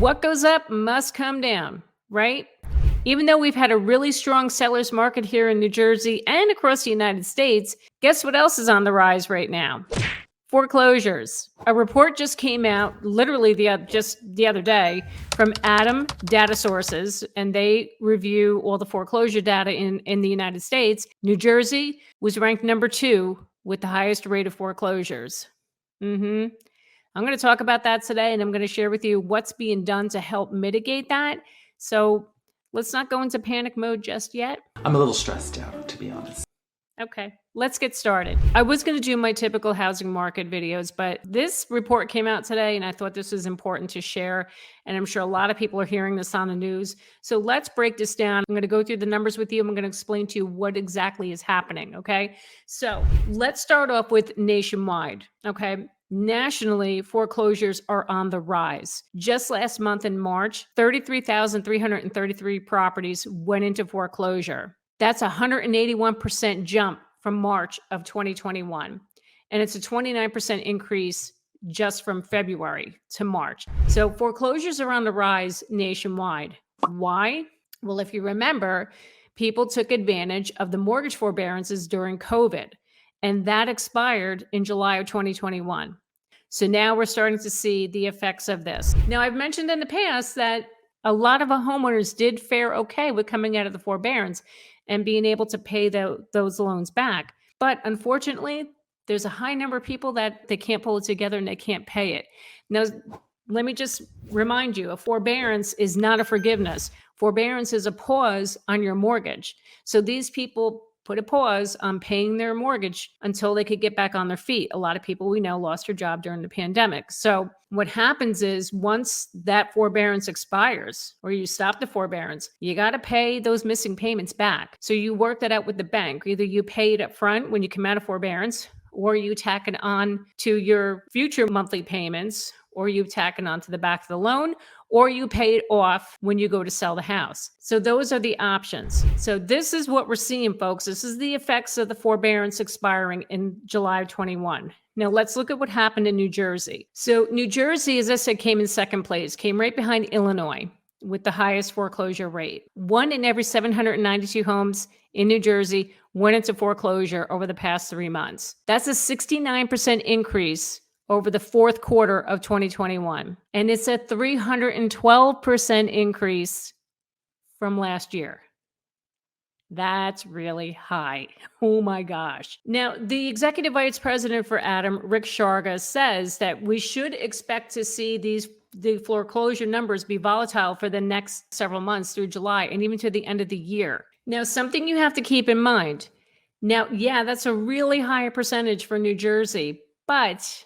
What goes up must come down, right? Even though we've had a really strong seller's market here in New Jersey and across the United States, guess what else is on the rise right now? Foreclosures. A report just came out literally just the other day from Adam Data Sources, and they review all the foreclosure data in the United States. New Jersey was ranked number 2 with the highest rate of foreclosures. I'm going to talk about that today, and I'm going to share with you what's being done to help mitigate that. So let's not go into panic mode just yet. I'm a little stressed out, to be honest. Okay, let's get started. I was going to do my typical housing market videos, but this report came out today, and I thought this was important to share. And I'm sure a lot of people are hearing this on the news. So let's break this down. I'm going to go through the numbers with you. I'm going to explain to you what exactly is happening. Okay, so let's start off with nationwide. Okay. Nationally, foreclosures are on the rise. Just last month in March, 33,333 properties went into foreclosure. That's a 181% jump from March of 2021. And it's a 29% increase just from February to March. So foreclosures are on the rise nationwide. Why? Well, if you remember, people took advantage of the mortgage forbearances during COVID, and that expired in July of 2021. So now we're starting to see the effects of this. Now, I've mentioned in the past that a lot of homeowners did fare okay with coming out of the forbearance and being able to pay those loans back. But unfortunately, there's a high number of people that they can't pull it together and they can't pay it. Now, let me just remind you, a forbearance is not a forgiveness. Forbearance is a pause on your mortgage. So these people put a pause on paying their mortgage until they could get back on their feet. A lot of people we know lost their job during the pandemic. So what happens is once that forbearance expires or you stop the forbearance, you got to pay those missing payments back. So you work that out with the bank. Either you pay it up front when you come out of forbearance, or you tack it on to your future monthly payments, or you tack it onto the back of the loan, or you pay it off when you go to sell the house. So those are the options. So this is what we're seeing, folks. This is the effects of the forbearance expiring in July of 21. Now let's look at what happened in New Jersey. So New Jersey, as I said, came in second place, came right behind Illinois with the highest foreclosure rate. 1 in every 792 homes in New Jersey went into foreclosure over the past 3 months. That's a 69% increase over the fourth quarter of 2021. And it's a 312% increase from last year. That's really high. Oh my gosh. Now, the executive vice president for Adam, Rick Sharga, says that we should expect to see the foreclosure numbers be volatile for the next several months through July and even to the end of the year. Now, something you have to keep in mind. Now, yeah, that's a really high percentage for New Jersey, but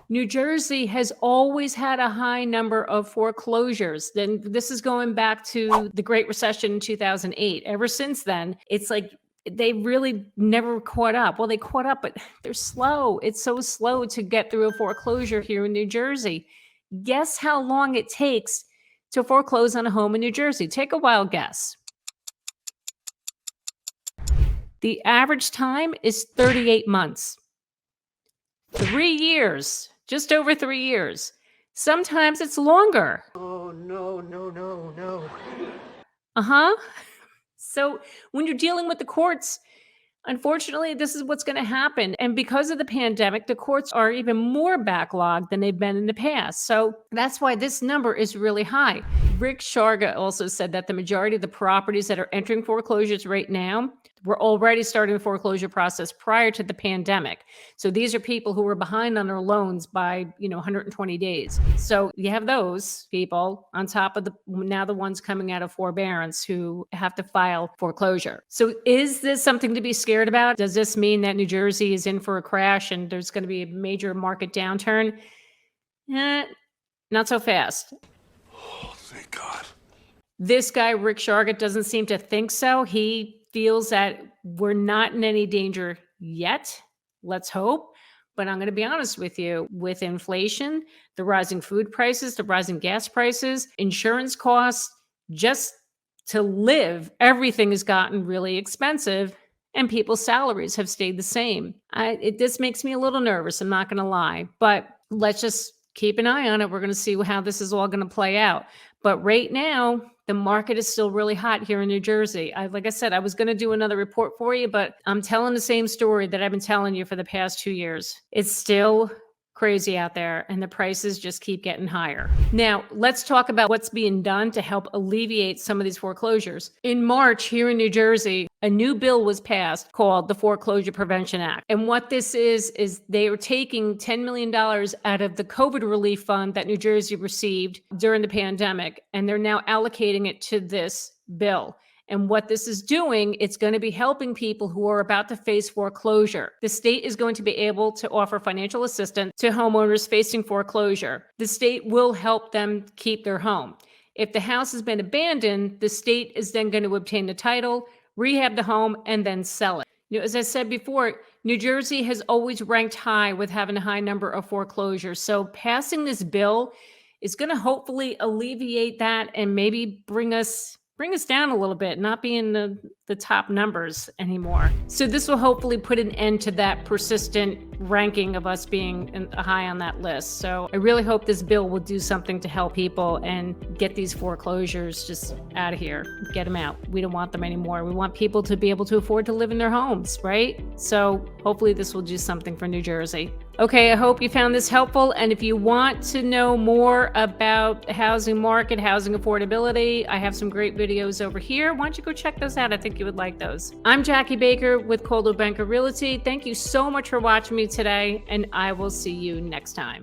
New Jersey has always had a high number of foreclosures. Then this is going back to the Great Recession in 2008. Ever since then, it's like they really never caught up. Well, they caught up, but they're slow. It's so slow to get through a foreclosure here in New Jersey. Guess how long it takes to foreclose on a home in New Jersey? Take a wild guess. The average time is 38 months. 3 years, just over 3 years. Sometimes it's longer. Oh, no. So when you're dealing with the courts, unfortunately, this is what's going to happen. And because of the pandemic, the courts are even more backlogged than they've been in the past. So that's why this number is really high. Rick Sharga also said that the majority of the properties that are entering foreclosures right now were already starting the foreclosure process prior to the pandemic. So these are people who were behind on their loans by, 120 days. So you have those people on top of the ones coming out of forbearance who have to file foreclosure. So is this something to be scared about? Does this mean that New Jersey is in for a crash and there's going to be a major market downturn? Not so fast. Oh, thank God. This guy, Rick Sharga, doesn't seem to think so. He feels that we're not in any danger yet. Let's hope. But I'm going to be honest with you, with inflation, the rising food prices, the rising gas prices, insurance costs, just to live, everything has gotten really expensive and people's salaries have stayed the same. This makes me a little nervous. I'm not going to lie, but let's just keep an eye on it. We're going to see how this is all going to play out. But right now, the market is still really hot here in New Jersey. Like I said, I was going to do another report for you, but I'm telling the same story that I've been telling you for the past 2 years. It's still crazy out there, and the prices just keep getting higher. Now, let's talk about what's being done to help alleviate some of these foreclosures. In March, here in New Jersey, a new bill was passed called the Foreclosure Prevention Act. And what this is they are taking $10 million out of the COVID relief fund that New Jersey received during the pandemic, and they're now allocating it to this bill. And what this is doing, it's going to be helping people who are about to face foreclosure. The state is going to be able to offer financial assistance to homeowners facing foreclosure. The state will help them keep their home. If the house has been abandoned, the state is then going to obtain the title, rehab the home, and then sell it. As I said before, New Jersey has always ranked high with having a high number of foreclosures. So passing this bill is going to hopefully alleviate that and maybe bring us down a little bit, not be in the top numbers anymore. So this will hopefully put an end to that persistent ranking of us being high on that list. So I really hope this bill will do something to help people and get these foreclosures just out of here, get them out. We don't want them anymore. We want people to be able to afford to live in their homes, right? So hopefully this will do something for New Jersey. Okay, I hope you found this helpful. And if you want to know more about housing market, housing affordability, I have some great videos over here. Why don't you go check those out? I think you would like those. I'm Jackie Baker with Coldwell Banker Realty. Thank you so much for watching me today, and I will see you next time.